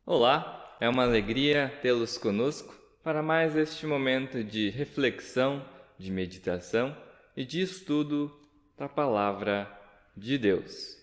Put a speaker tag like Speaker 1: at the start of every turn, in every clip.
Speaker 1: Olá, é uma alegria tê-los conosco para mais este momento de reflexão, de meditação e de estudo da Palavra de Deus.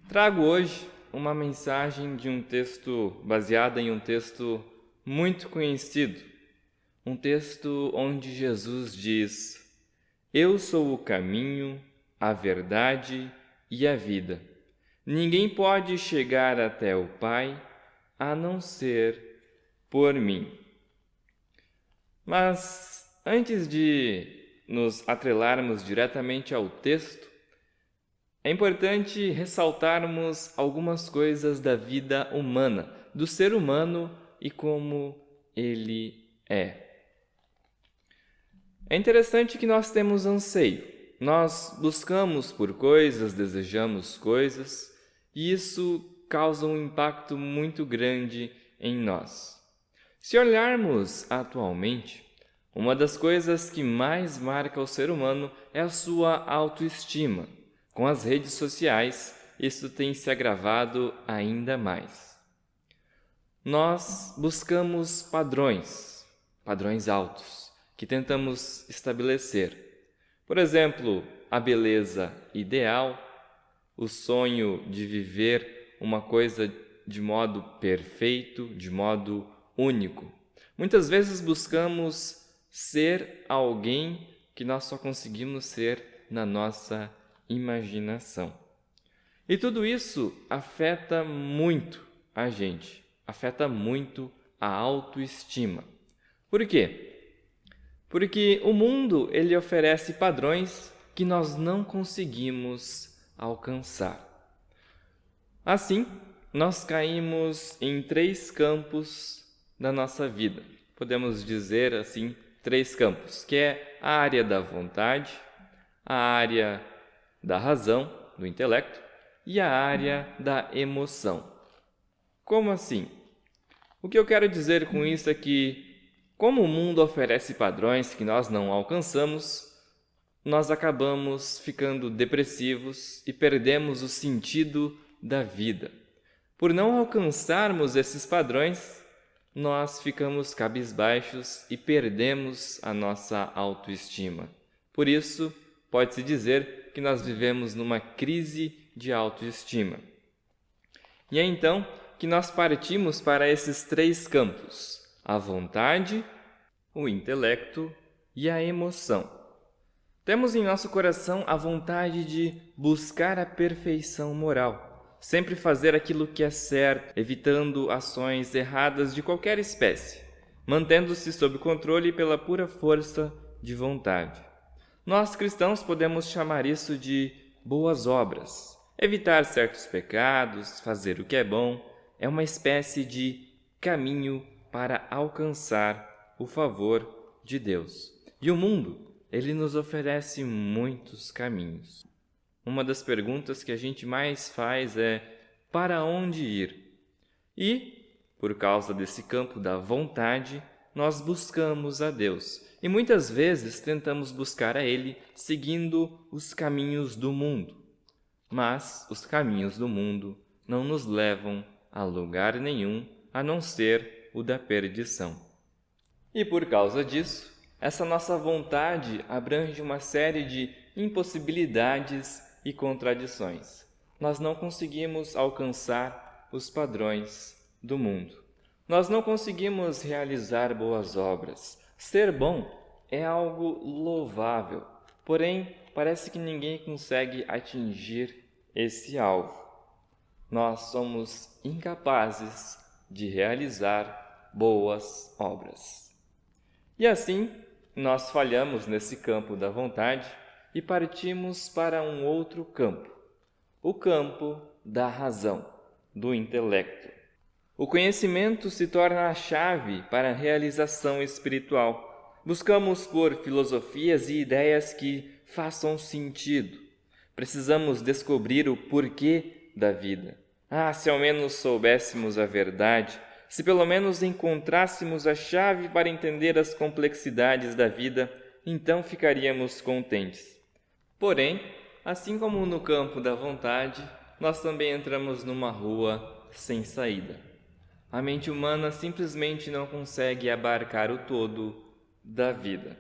Speaker 1: Trago hoje uma mensagem de um texto baseada em um texto muito conhecido, um texto onde Jesus diz: Eu sou o caminho, a verdade e a vida. Ninguém pode chegar até o Pai a não ser por mim. Mas antes de nos atrelarmos diretamente ao texto, é importante ressaltarmos algumas coisas da vida humana, do ser humano e como ele é. É interessante que nós temos anseio. Nós buscamos por coisas, desejamos coisas, e isso causa um impacto muito grande em nós. Se olharmos atualmente, uma das coisas que mais marca o ser humano é a sua autoestima. Com as redes sociais, isso tem se agravado ainda mais. Nós buscamos padrões altos, que tentamos estabelecer. Por exemplo, a beleza ideal, o sonho de viver uma coisa de modo perfeito, de modo único. Muitas vezes buscamos ser alguém que nós só conseguimos ser na nossa imaginação. E tudo isso afeta muito a gente, afeta muito a autoestima. Por quê? Porque o mundo ele oferece padrões que nós não conseguimos alcançar. Assim, nós caímos em 3 campos da nossa vida. Podemos dizer assim, 3 campos, que é a área da vontade, a área da razão, do intelecto, e a área da emoção. Como assim? O que eu quero dizer com isso é que, como o mundo oferece padrões que nós não alcançamos, nós acabamos ficando depressivos e perdemos o sentido da vida. Por não alcançarmos esses padrões, nós ficamos cabisbaixos e perdemos a nossa autoestima. Por isso, pode-se dizer que nós vivemos numa crise de autoestima. E é então que nós partimos para esses 3 campos: a vontade, o intelecto e a emoção. Temos em nosso coração a vontade de buscar a perfeição moral, sempre fazer aquilo que é certo, evitando ações erradas de qualquer espécie, mantendo-se sob controle pela pura força de vontade. Nós cristãos podemos chamar isso de boas obras. Evitar certos pecados, fazer o que é bom, é uma espécie de caminho para alcançar o favor de Deus. E o mundo, ele nos oferece muitos caminhos. Uma das perguntas que a gente mais faz é: para onde ir? E, por causa desse campo da vontade, nós buscamos a Deus. E muitas vezes tentamos buscar a Ele seguindo os caminhos do mundo. Mas os caminhos do mundo não nos levam a lugar nenhum a não ser o da perdição. E por causa disso, essa nossa vontade abrange uma série de impossibilidades e contradições. Nós não conseguimos alcançar os padrões do mundo. Nós não conseguimos realizar boas obras. Ser bom é algo louvável, porém parece que ninguém consegue atingir esse alvo. Nós somos incapazes de realizar boas obras. E assim, nós falhamos nesse campo da vontade e partimos para um outro campo, o campo da razão, do intelecto. O conhecimento se torna a chave para a realização espiritual. Buscamos por filosofias e ideias que façam sentido. Precisamos descobrir o porquê da vida. Se ao menos soubéssemos a verdade, se pelo menos encontrássemos a chave para entender as complexidades da vida, então ficaríamos contentes. Porém, assim como no campo da vontade, nós também entramos numa rua sem saída. A mente humana simplesmente não consegue abarcar o todo da vida.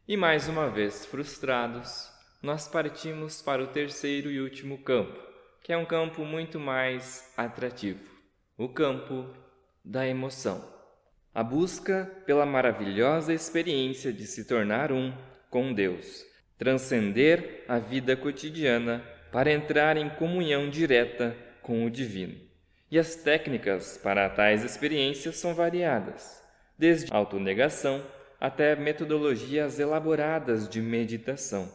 Speaker 1: E mais uma vez frustrados, nós partimos para o terceiro e último campo, que é um campo muito mais atrativo, o campo da emoção. A busca pela maravilhosa experiência de se tornar um com Deus, transcender a vida cotidiana para entrar em comunhão direta com o divino. E as técnicas para tais experiências são variadas, desde a autonegação até metodologias elaboradas de meditação.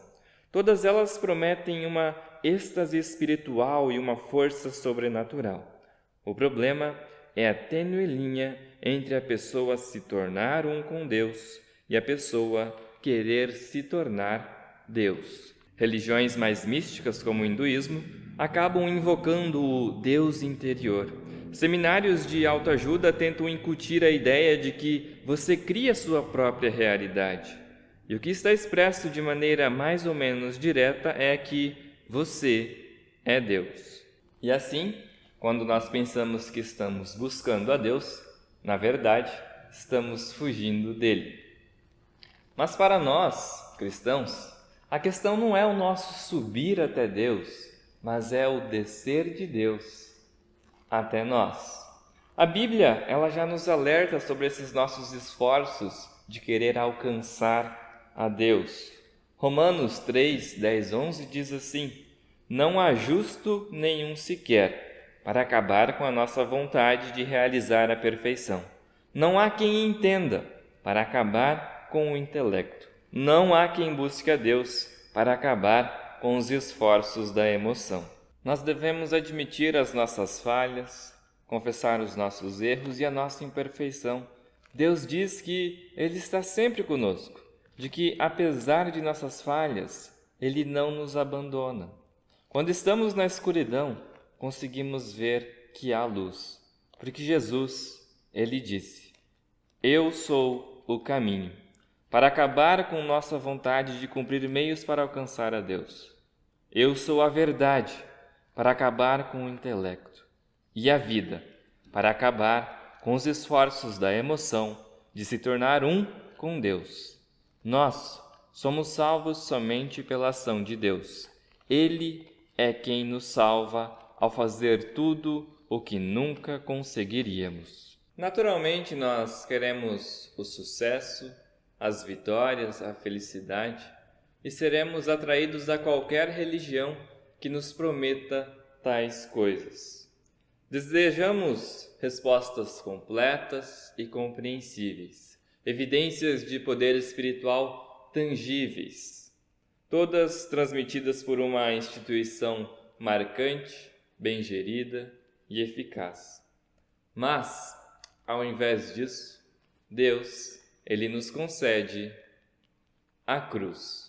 Speaker 1: Todas elas prometem uma êxtase espiritual e uma força sobrenatural. O problema é a tênue linha entre a pessoa se tornar um com Deus e a pessoa querer se tornar Deus. Religiões mais místicas, como o hinduísmo, acabam invocando o Deus interior. Seminários de autoajuda tentam incutir a ideia de que você cria sua própria realidade. E o que está expresso de maneira mais ou menos direta é que você é Deus. E assim, quando nós pensamos que estamos buscando a Deus, na verdade, estamos fugindo dele. Mas para nós, cristãos, a questão não é o nosso subir até Deus, mas é o descer de Deus até nós. A Bíblia, ela já nos alerta sobre esses nossos esforços de querer alcançar a Deus. Romanos 3, 10, 11 diz assim: não há justo nenhum sequer, para acabar com a nossa vontade de realizar a perfeição. Não há quem entenda, para acabar com o intelecto. Não há quem busque a Deus, para acabar com os esforços da emoção. Nós devemos admitir as nossas falhas, confessar os nossos erros e a nossa imperfeição. Deus diz que Ele está sempre conosco, de que, apesar de nossas falhas, Ele não nos abandona. Quando estamos na escuridão, conseguimos ver que há luz, porque Jesus, Ele disse: eu sou o caminho, para acabar com nossa vontade de cumprir meios para alcançar a Deus. Eu sou a verdade, para acabar com o intelecto, e a vida, para acabar com os esforços da emoção de se tornar um com Deus. Nós somos salvos somente pela ação de Deus. Ele é quem nos salva ao fazer tudo o que nunca conseguiríamos. Naturalmente, nós queremos o sucesso, as vitórias, a felicidade, e seremos atraídos a qualquer religião que nos prometa tais coisas. Desejamos respostas completas e compreensíveis, evidências de poder espiritual tangíveis, todas transmitidas por uma instituição marcante, bem gerida e eficaz. Mas, ao invés disso, Deus, Ele nos concede a cruz.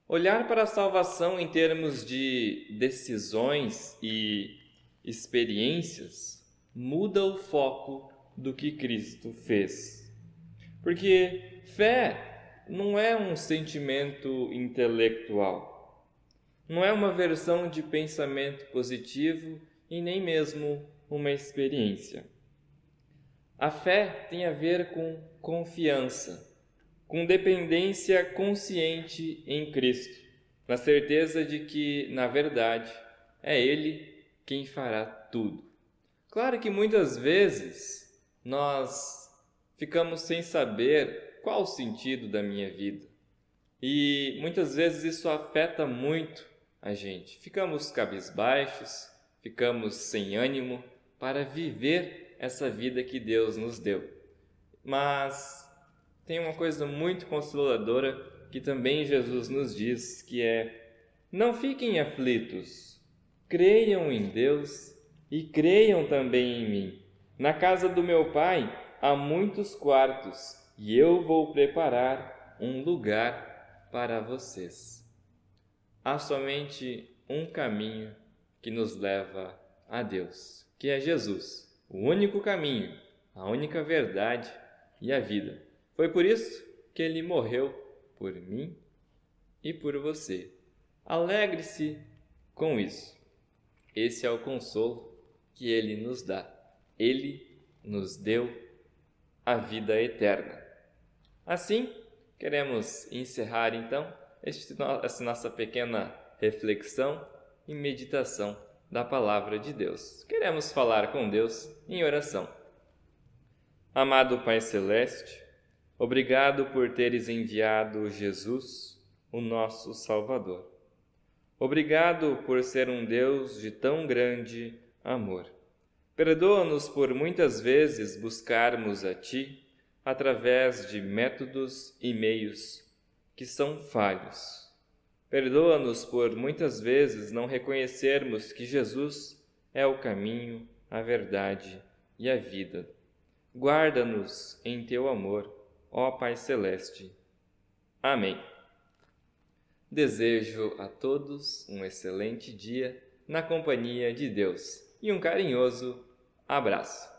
Speaker 1: Olhar para a salvação em termos de decisões e experiências muda o foco do que Cristo fez. Porque fé não é um sentimento intelectual, não é uma versão de pensamento positivo e nem mesmo uma experiência. A fé tem a ver com confiança, com dependência consciente em Cristo, na certeza de que, na verdade, é Ele quem fará tudo. Claro que muitas vezes nós ficamos sem saber qual o sentido da minha vida. E muitas vezes isso afeta muito a gente. Ficamos cabisbaixos, ficamos sem ânimo para viver essa vida que Deus nos deu. Mas tem uma coisa muito consoladora que também Jesus nos diz, que é: não fiquem aflitos, creiam em Deus e creiam também em mim. Na casa do meu Pai há muitos quartos e eu vou preparar um lugar para vocês. Há somente um caminho que nos leva a Deus, que é Jesus, o único caminho, a única verdade e a vida. Foi por isso que Ele morreu por mim e por você. Alegre-se com isso. Esse é o consolo que Ele nos dá. Ele nos deu a vida eterna. Assim, queremos encerrar então essa nossa pequena reflexão e meditação da Palavra de Deus. Queremos falar com Deus em oração. Amado Pai Celeste, obrigado por teres enviado Jesus, o nosso Salvador. Obrigado por ser um Deus de tão grande amor. Perdoa-nos por muitas vezes buscarmos a Ti através de métodos e meios que são falhos. Perdoa-nos por muitas vezes não reconhecermos que Jesus é o caminho, a verdade e a vida. Guarda-nos em Teu amor, ó Pai Celeste. Amém. Desejo a todos um excelente dia na companhia de Deus e um carinhoso abraço.